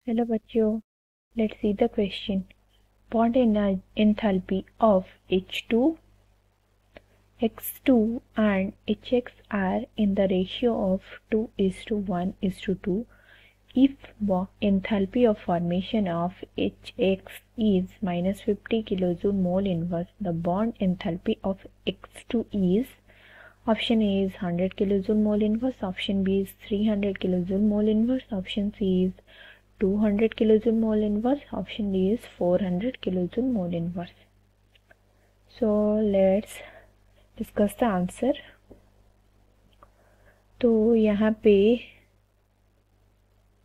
Hello बच्चों, let's see the question. Bond enthalpy of H2, X2 and HX are in the ratio of 2:1:2. If enthalpy of formation of HX is minus 50 kilojoule mole inverse, the bond enthalpy of X2 is option A is 100 kilojoule mole inverse, option B is 300 kilojoule mole inverse, option C is 200 kilojoule mole inverse, option D is 400 kilojoule mole inverse. So let's discuss the answer. तो यहाँ पे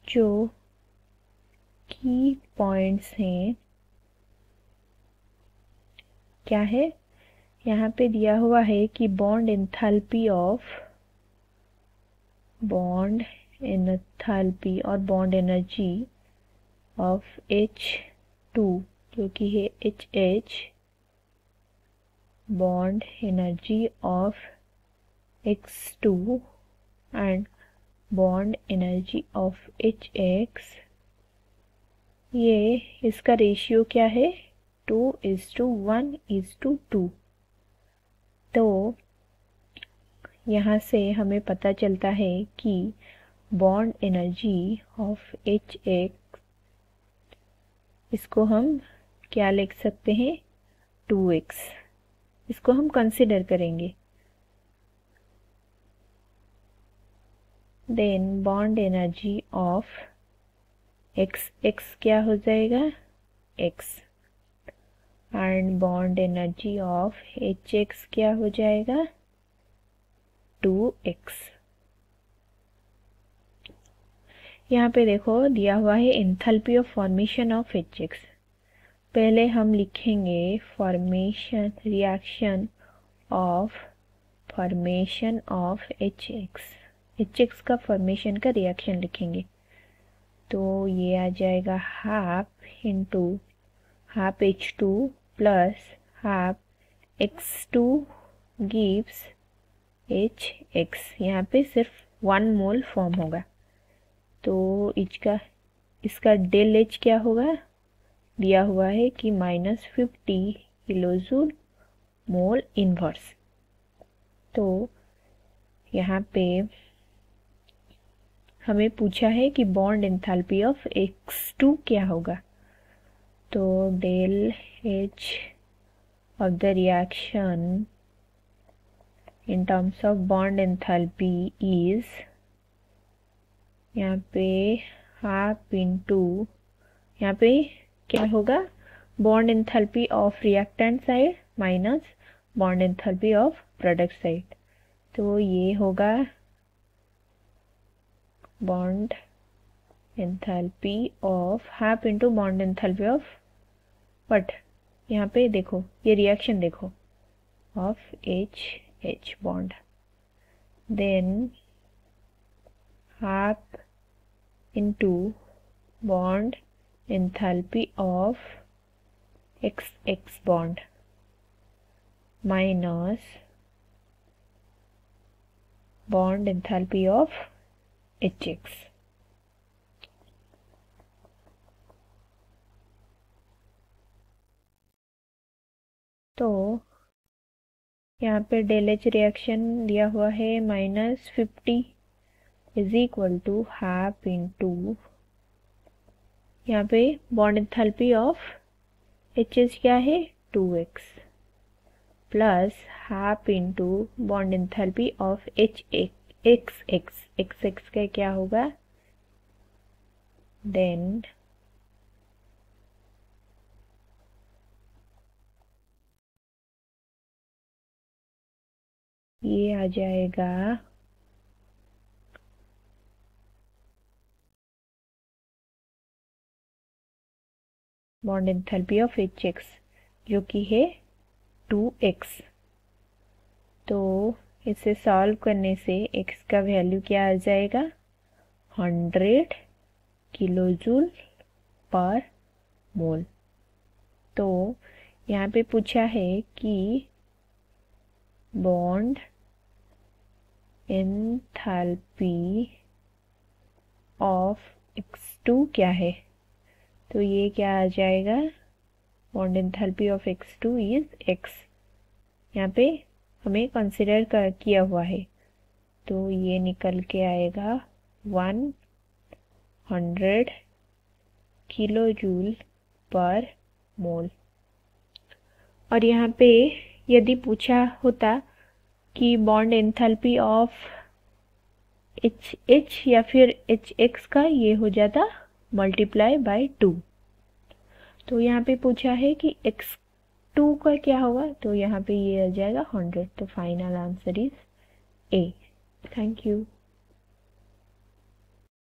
जो की points हैं क्या है, यहाँ पे दिया हुआ है कि बॉन्ड एंथैल्पी और बॉन्ड एनर्जी ऑफ H2 जो कि है HH, bond energy of X2 and bond energy of HX, ये इसका रेशियो क्या है 2:1:2। तो यहाँ से हमें पता चलता है कि बॉन्ड एनर्जी ऑफ HX, इसको हम क्या लिख सकते हैं 2x, इसको हम कंसिडर करेंगे। Then bond energy of x क्या हो जाएगा x, and bond energy of HX क्या हो जाएगा 2x। यहाँ पे देखो दिया हुआ है enthalpy of formation of HX। पहले हम लिखेंगे फॉर्मेशन रिएक्शन ऑफ HX का फॉर्मेशन का रिएक्शन लिखेंगे। तो ये आ जाएगा half H2 plus half X2 gives HX। यहाँ पे सिर्फ 1 मोल फॉर्म होगा, तो इसका डेल H क्या होगा, दिया हुआ है कि -50 किलोजूल मोल इनवर्स। तो यहाँ पे हमें पूछा है कि बॉन्ड एंथैल्पी ऑफ X2 क्या होगा। तो del H of the reaction in terms of bond enthalpy is, यहाँ पे हाफ इंटू, यहाँ पे क्या होगा bond enthalpy of reactant side minus bond enthalpy of product side. तो ये होगा bond enthalpy of half into bond enthalpy of what, यहाँ पे देखो ये रिएक्शन देखो of HH bond, than half into bond enthalpy of XX bond minus bond enthalpy of HX। तो यहाँ पे डेल H रिएक्शन दिया हुआ है -50 is equal to half into, यहाँ पे बॉन्ड एंथैल्पी ऑफ HH क्या है 2x plus half into bond enthalpy of XX का क्या होगा, देन ये आ जाएगा बॉन्ड एंथैल्पी ऑफ HX जो कि है 2x। तो इसे सॉल्व करने से x का वैल्यू क्या आ जाएगा 100 किलोजूल पर मोल। तो यहाँ पे पूछा है कि बॉन्ड एंथैल्पी ऑफ X2 क्या है, तो ये क्या आ जाएगा, bond enthalpy of x2 is x, यहाँ पे हमें कंसिडर किया हुआ है, तो ये निकल के आएगा 100 किलो जूल पर मोल। और यहाँ पे यदि पूछा होता कि बॉन्ड एंथैल्पी ऑफ HH या फिर HX का, ये हो जाता मल्टीप्लाई बाय 2। तो यहाँ पे पूछा है कि x2 का क्या होगा, तो यहाँ पे ये आ जाएगा 100। तो final answer is A। Thank you.